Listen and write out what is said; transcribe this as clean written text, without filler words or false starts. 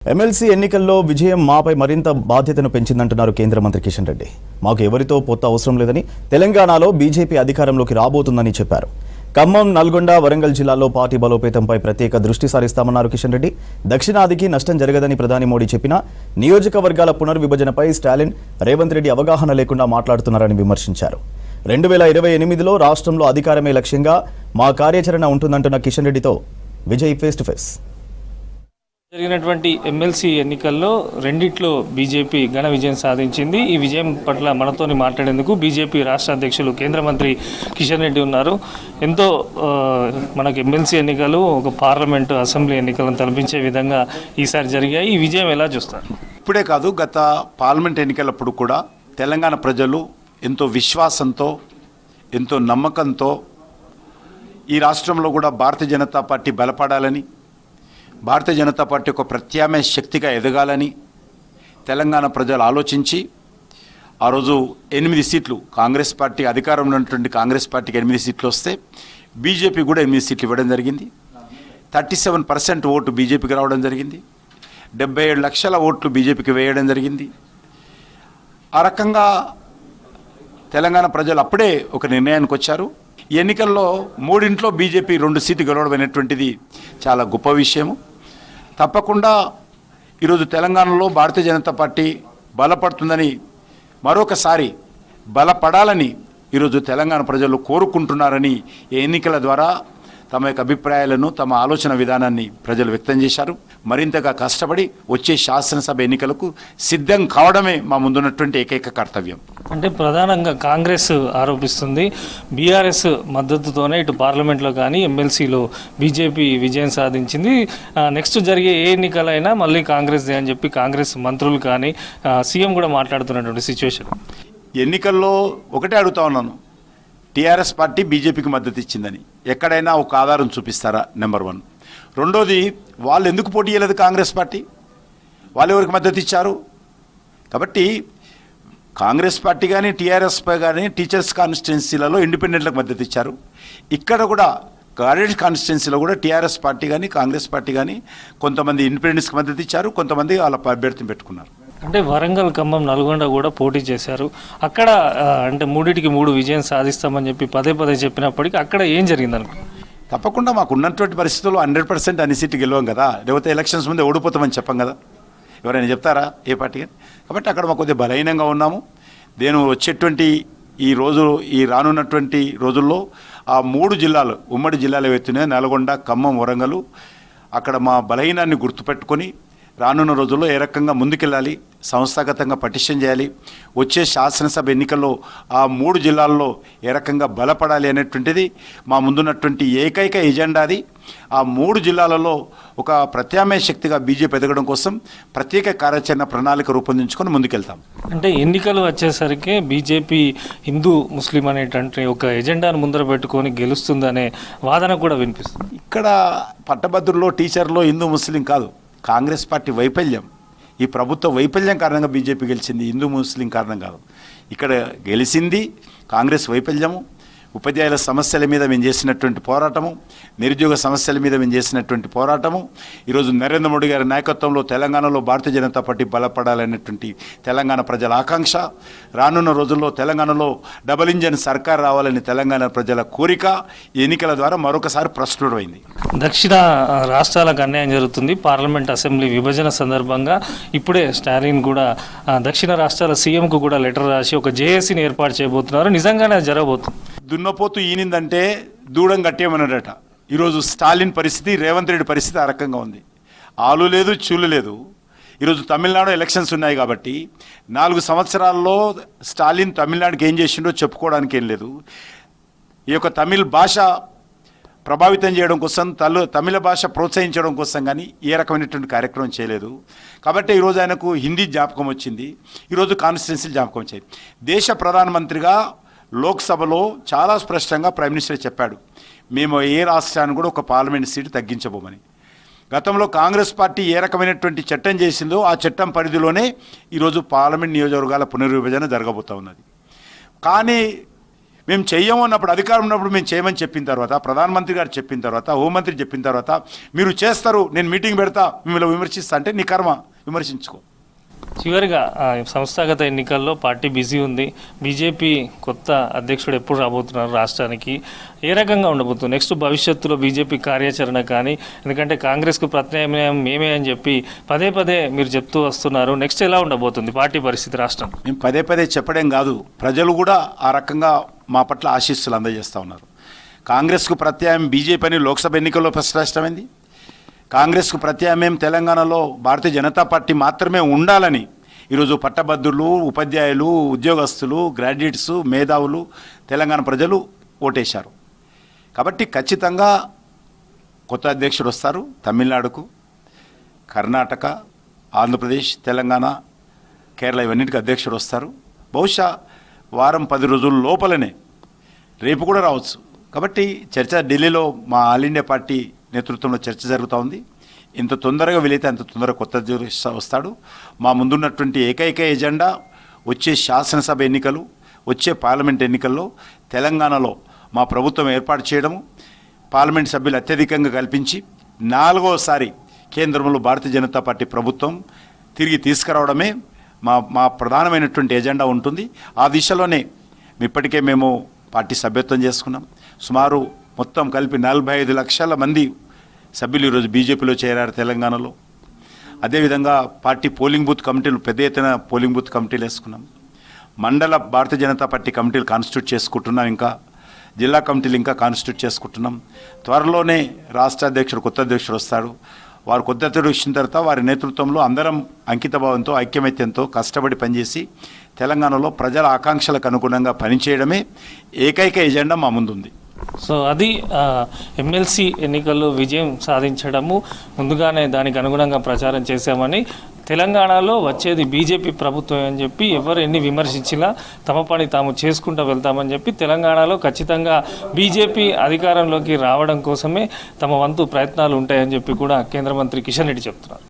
MLC ఎన్నికల్లో విజయం మాపై మరింత బాధ్యతను పెంచిందంటున్నారు కేంద్ర మంత్రి కిషన్ రెడ్డి. మాకు ఎవరితో పొత్తు అవసరం లేదని, తెలంగాణలో బీజేపీ అధికారంలోకి రాబోతుందని చెప్పారు. ఖమ్మం, నల్గొండ, వరంగల్ జిల్లాల్లో పార్టీ బలోపేతంపై ప్రత్యేక దృష్టి సారిస్తామన్నారు కిషన్ రెడ్డి. దక్షిణాదికి నష్టం జరగదని ప్రధాని మోడీ చెప్పినా నియోజకవర్గాల పునర్విభజనపై స్టాలిన్, రేవంత్ రెడ్డి అవగాహన లేకుండా మాట్లాడుతున్నారని విమర్శించారు. 2028లో రాష్ట్రంలో అధికారమే లక్ష్యంగా మా కార్యాచరణ ఉంటుందంటున్న కిషన్ రెడ్డితో విజయ్ ఫేస్ టు ఫేస్. జరిగినటువంటి ఎమ్మెల్సీ ఎన్నికల్లో రెండిట్లో బీజేపీ ఘన విజయం సాధించింది. ఈ విజయం పట్ల మనతోని మాట్లాడేందుకు బీజేపీ రాష్ట్ర అధ్యక్షులు కేంద్ర మంత్రి కిషన్ రెడ్డి ఉన్నారు. ఎంతో మనకు ఎమ్మెల్సీ ఎన్నికలు ఒక పార్లమెంటు, అసెంబ్లీ ఎన్నికలను తలపించే విధంగా ఈసారి జరిగాయి. ఈ విజయం ఎలా చూస్తారు? ఇప్పుడే కాదు, గత పార్లమెంట్ ఎన్నికలప్పుడు కూడా తెలంగాణ ప్రజలు ఎంతో విశ్వాసంతో, ఎంతో నమ్మకంతో ఈ రాష్ట్రంలో కూడా భారతీయ జనతా పార్టీ బలపడాలని, భారతీయ జనతా పార్టీ ఒక ప్రత్యామ్నాయ శక్తిగా ఎదగాలని తెలంగాణ ప్రజలు ఆలోచించి ఆ రోజు 8 సీట్లు కాంగ్రెస్ పార్టీ, అధికారంలో ఉన్నటువంటి కాంగ్రెస్ పార్టీకి 8 సీట్లు వస్తే బీజేపీ కూడా 8 సీట్లు ఇవ్వడం జరిగింది. 37% ఓటు బీజేపీకి రావడం జరిగింది. 77 లక్షల ఓట్లు బీజేపీకి వేయడం జరిగింది. ఆ రకంగా తెలంగాణ ప్రజలు అప్పుడే ఒక నిర్ణయానికి వచ్చారు. ఈ ఎన్నికల్లో 3 బీజేపీ 2 సీట్లు గెలవడం అనేటువంటిది చాలా గొప్ప విషయము. తప్పకుండా ఈరోజు తెలంగాణలో భారతీయ జనతా పార్టీ బలపడుతుందని, మరొకసారి బలపడాలని ఈరోజు తెలంగాణ ప్రజలు కోరుకుంటున్నారని ఈ ఎన్నికల ద్వారా తమ యొక్క అభిప్రాయాలను, తమ ఆలోచన విధానాన్ని ప్రజలు వ్యక్తం చేశారు. మరింతగా కష్టపడి వచ్చే శాసనసభ ఎన్నికలకు సిద్ధం కావడమే మా ముందున్నటువంటి ఏకైక కర్తవ్యం. అంటే ప్రధానంగా కాంగ్రెస్ ఆరోపిస్తుంది, బీఆర్ఎస్ మద్దతుతోనే ఇటు పార్లమెంట్లో కానీ ఎమ్మెల్సీలో బీజేపీ విజయం సాధించింది. నెక్స్ట్ జరిగే ఏ ఎన్నికలైనా మళ్ళీ కాంగ్రెస్దే అని చెప్పి కాంగ్రెస్ మంత్రులు కానీ సీఎం కూడా మాట్లాడుతున్నటువంటి సిచ్యువేషన్. ఎన్నికల్లో ఒకటే అడుగుతా ఉన్నాను, టీఆర్ఎస్ పార్టీ బీజేపీకి మద్దతు ఇచ్చిందని ఎక్కడైనా ఒక ఆధారం చూపిస్తారా? నెంబర్ 1. రెండోది, వాళ్ళు ఎందుకు పోటీ చేయలేదు? కాంగ్రెస్ పార్టీ వాళ్ళు ఎవరికి మద్దతు ఇచ్చారు? కాబట్టి కాంగ్రెస్ పార్టీ కానీ టీఆర్ఎస్ కానీ టీచర్స్ కాన్స్టిట్యున్సీలలో ఇండిపెండెంట్లకు మద్దతు ఇచ్చారు. ఇక్కడ కూడా గ్రాడ్యుయేట్ కాన్స్టిట్యున్సీలో కూడా టీఆర్ఎస్ పార్టీ కానీ కాంగ్రెస్ పార్టీ కానీ కొంతమంది ఇండిపెండెంట్స్కి మద్దతు ఇచ్చారు, కొంతమంది వాళ్ళ అభ్యర్థిని పెట్టుకున్నారు. అంటే వరంగల్, ఖమ్మం, నల్గొండ కూడా పోటీ చేశారు. అక్కడ అంటే 3 విజయం సాధిస్తామని చెప్పి పదే చెప్పినప్పటికీ అక్కడ ఏం జరిగింది అనుకో? తప్పకుండా మాకు ఉన్నటువంటి పరిస్థితుల్లో 100% అన్ని సీట్లు గెలవం కదా, లేకపోతే ఎలక్షన్స్ ముందే ఓడిపోతామని చెప్పం కదా, ఎవరైనా చెప్తారా ఏ పార్టీ కానీ? కాబట్టి అక్కడ మాకు కొద్దిగా బలహీనంగా ఉన్నాము. నేను వచ్చేటువంటి ఈ రానున్నటువంటి రోజుల్లో ఆ 3 జిల్లాలు, ఉమ్మడి జిల్లాలు ఏవైతున్నాయో నల్గొండ, ఖమ్మం, వరంగల్, అక్కడ మా బలహీనాన్ని గుర్తుపెట్టుకొని రానున్న రోజుల్లో ఏ రకంగా ముందుకెళ్ళాలి, సంస్థాగతంగా పటిష్టం చేయాలి, వచ్చే శాసనసభ ఎన్నికల్లో ఆ 3 జిల్లాల్లో ఏ రకంగా బలపడాలి అనేటువంటిది మా ముందున్నటువంటి ఏకైక ఎజెండాది. ఆ 3 జిల్లాలలో ఒక ప్రత్యామ్నాయ శక్తిగా బీజేపీ ఎదగడం కోసం ప్రత్యేక కార్యాచరణ ప్రణాళిక రూపొందించుకొని ముందుకెళ్తాం. అంటే ఎన్నికలు వచ్చేసరికి బీజేపీ హిందూ ముస్లిం అనేటువంటి ఒక ఎజెండాను ముందర పెట్టుకొని గెలుస్తుందనే వాదన కూడా వినిపిస్తుంది. ఇక్కడ పట్టభద్రుల్లో, టీచర్లో హిందూ ముస్లిం కాదు, కాంగ్రెస్ పార్టీ వైఫల్యం, ఈ ప్రభుత్వ వైఫల్యం కారణంగా బీజేపీ గెలిచింది, హిందూ ముస్లిం కారణం కాదు. ఇక్కడ గెలిచింది కాంగ్రెస్ వైఫల్యము. ఉపాధ్యాయుల సమస్యల మీద మేము చేసినటువంటి పోరాటము, నిరుద్యోగ సమస్యల మీద మేము చేసినటువంటి పోరాటము, ఈరోజు నరేంద్ర మోడీ గారి నాయకత్వంలో తెలంగాణలో భారతీయ జనతా పార్టీ బలపడాలనేటువంటి తెలంగాణ ప్రజల ఆకాంక్ష, రానున్న రోజుల్లో తెలంగాణలో డబుల్ ఇంజన్ సర్కార్ రావాలని తెలంగాణ ప్రజల కోరిక ఈ ఎన్నికల ద్వారా మరొకసారి ప్రస్ఫుటమైంది. దక్షిణ రాష్ట్రాలకు అన్యాయం జరుగుతుంది. పార్లమెంట్, అసెంబ్లీ విభజన సందర్భంగా ఇప్పుడే స్టాలిన్ కూడా దక్షిణ రాష్ట్రాల సీఎంకు కూడా లెటర్ రాసి ఒక జేఏసీని ఏర్పాటు చేయబోతున్నారు. నిజంగానే అది జరగబోతుంది. దున్నపోతు ఈనిందంటే దూడం కట్టేయమన్నాడట. ఈరోజు స్టాలిన్ పరిస్థితి, రేవంత్ రెడ్డి పరిస్థితి ఆ రకంగా ఉంది. ఆలు లేదు, చూలు లేదు. ఈరోజు తమిళనాడు ఎలక్షన్స్ ఉన్నాయి కాబట్టి 4 సంవత్సరాల్లో స్టాలిన్ తమిళనాడుకి ఏం చేసిండో చెప్పుకోవడానికి ఏం లేదు. ఈ యొక్క తమిళ భాష ప్రభావితం చేయడం కోసం, తమిళ భాష ప్రోత్సహించడం కోసం కానీ ఏ రకమైనటువంటి కార్యక్రమం చేయలేదు. కాబట్టి ఈరోజు ఆయనకు హిందీ జ్ఞాపకం వచ్చింది, ఈరోజు కాన్స్టిట్యున్సీలు జ్ఞాపకం వచ్చాయి. దేశ ప్రధానమంత్రిగా లోక్సభలో చాలా స్పష్టంగా ప్రైమ్ మినిస్టర్ చెప్పాడు, మేము ఏ రాష్ట్రాన్ని కూడా ఒక పార్లమెంట్ సీటు తగ్గించబోమని. గతంలో కాంగ్రెస్ పార్టీ ఏ రకమైనటువంటి చట్టం చేసిందో ఆ చట్టం పరిధిలోనే ఈరోజు పార్లమెంట్ నియోజకవర్గాల పునర్విభజన జరగబోతూ ఉన్నది. కానీ మేము చెయ్యము అన్నప్పుడు, అధికారం ఉన్నప్పుడు మేము చేయమని చెప్పిన తర్వాత, ప్రధానమంత్రి గారు చెప్పిన తర్వాత, హోంమంత్రి చెప్పిన తర్వాత మీరు చేస్తారు, నేను మీటింగ్ పెడతా, మిమ్మల్ని విమర్శిస్తా అంటే నీ కర్మ, విమర్శించుకో. చివరిగా సంస్థాగత ఎన్నికల్లో పార్టీ బిజీ ఉంది. బీజేపీ కొత్త అధ్యక్షుడు ఎప్పుడు రాబోతున్నారు రాష్ట్రానికి, ఏ రకంగా ఉండబోతుంది నెక్స్ట్ భవిష్యత్తులో బీజేపీ కార్యాచరణ కానీ, ఎందుకంటే కాంగ్రెస్కు ప్రత్యామ్నాయం మేమే అని చెప్పి పదే పదే మీరు చెప్తూ వస్తున్నారు. నెక్స్ట్ ఎలా ఉండబోతుంది పార్టీ పరిస్థితి రాష్ట్రం? మేము పదే పదే చెప్పడం కాదు, ప్రజలు కూడా ఆ రకంగా మా పట్ల ఆశీస్సులు అందజేస్తూ ఉన్నారు. కాంగ్రెస్కు ప్రత్యామ్నాయం బీజేపీ అని లోక్సభ ఎన్నికల్లో స్పష్టమైంది. కాంగ్రెస్కు ప్రత్యామ్నాయం తెలంగాణలో భారతీయ జనతా పార్టీ మాత్రమే ఉండాలని ఈరోజు పట్టభద్రులు, ఉపాధ్యాయులు, ఉద్యోగస్తులు, గ్రాడ్యుయేట్స్, మేధావులు, తెలంగాణ ప్రజలు ఓటేశారు. కాబట్టి ఖచ్చితంగా కొత్త అధ్యక్షుడు వస్తారు. తమిళనాడుకు, కర్ణాటక, ఆంధ్రప్రదేశ్, తెలంగాణ, కేరళ ఇవన్నిటికీ అధ్యక్షుడు వస్తారు. బహుశా వారం 10 రోజుల లోపలనే, రేపు కూడా రావచ్చు. కాబట్టి చర్చ ఢిల్లీలో మా ఆల్ ఇండియా పార్టీ నేతృత్వంలో చర్చ జరుగుతూ ఉంది. ఇంత తొందరగా వీలైతే అంత తొందరగా కొత్త అధ్యక్షుడు వస్తాడు. మా ముందున్నటువంటి ఏకైక ఎజెండా వచ్చే శాసనసభ ఎన్నికలు, వచ్చే పార్లమెంట్ ఎన్నికల్లో తెలంగాణలో మా ప్రభుత్వం ఏర్పాటు చేయడము, పార్లమెంట్ సభ్యులు అత్యధికంగా కల్పించి 4వసారి కేంద్రంలో భారతీయ జనతా పార్టీ ప్రభుత్వం తిరిగి తీసుకురావడమే మా ప్రధానమైనటువంటి ఎజెండా ఉంటుంది. ఆ దిశలోనే ఇప్పటికే మేము పార్టీ సభ్యత్వం చేసుకున్నాం. సుమారు మొత్తం కలిపి 45 లక్షల మంది సభ్యులు ఈరోజు బీజేపీలో చేరారు తెలంగాణలో. అదేవిధంగా పార్టీ పోలింగ్ బూత్ కమిటీలు, పెద్ద ఎత్తున పోలింగ్ బూత్ కమిటీలు వేసుకున్నాం. మండల భారతీయ జనతా పార్టీ కమిటీలు కాన్స్టిట్యూట్ చేసుకుంటున్నాం. ఇంకా జిల్లా కమిటీలు ఇంకా కాన్స్టిట్యూట్ చేసుకుంటున్నాం. త్వరలోనే రాష్ట్ర అధ్యక్షుడు, కొత్త అధ్యక్షుడు వస్తాడు. వారు కొత్త అధ్యక్షుడు వచ్చిన తర్వాత వారి నేతృత్వంలో అందరం అంకితభావంతో, ఐక్యమత్యంతో కష్టపడి పనిచేసి తెలంగాణలో ప్రజల ఆకాంక్షలకు అనుగుణంగా పనిచేయడమే ఏకైక ఎజెండా మా ముందుంది. సో అది ఎమ్మెల్సీ ఎన్నికల్లో విజయం సాధించడము, ముందుగానే దానికి అనుగుణంగా ప్రచారం చేశామని, తెలంగాణలో వచ్చేది బీజేపీ ప్రభుత్వం అని చెప్పి ఎవరు ఎన్ని విమర్శించినా తమ పని తాము చేసుకుంటూ వెళ్తామని చెప్పి, తెలంగాణలో ఖచ్చితంగా బీజేపీ అధికారంలోకి రావడం కోసమే తమ వంతు ప్రయత్నాలు ఉంటాయని చెప్పి కూడా కేంద్ర మంత్రి కిషన్ రెడ్డి చెప్తున్నారు.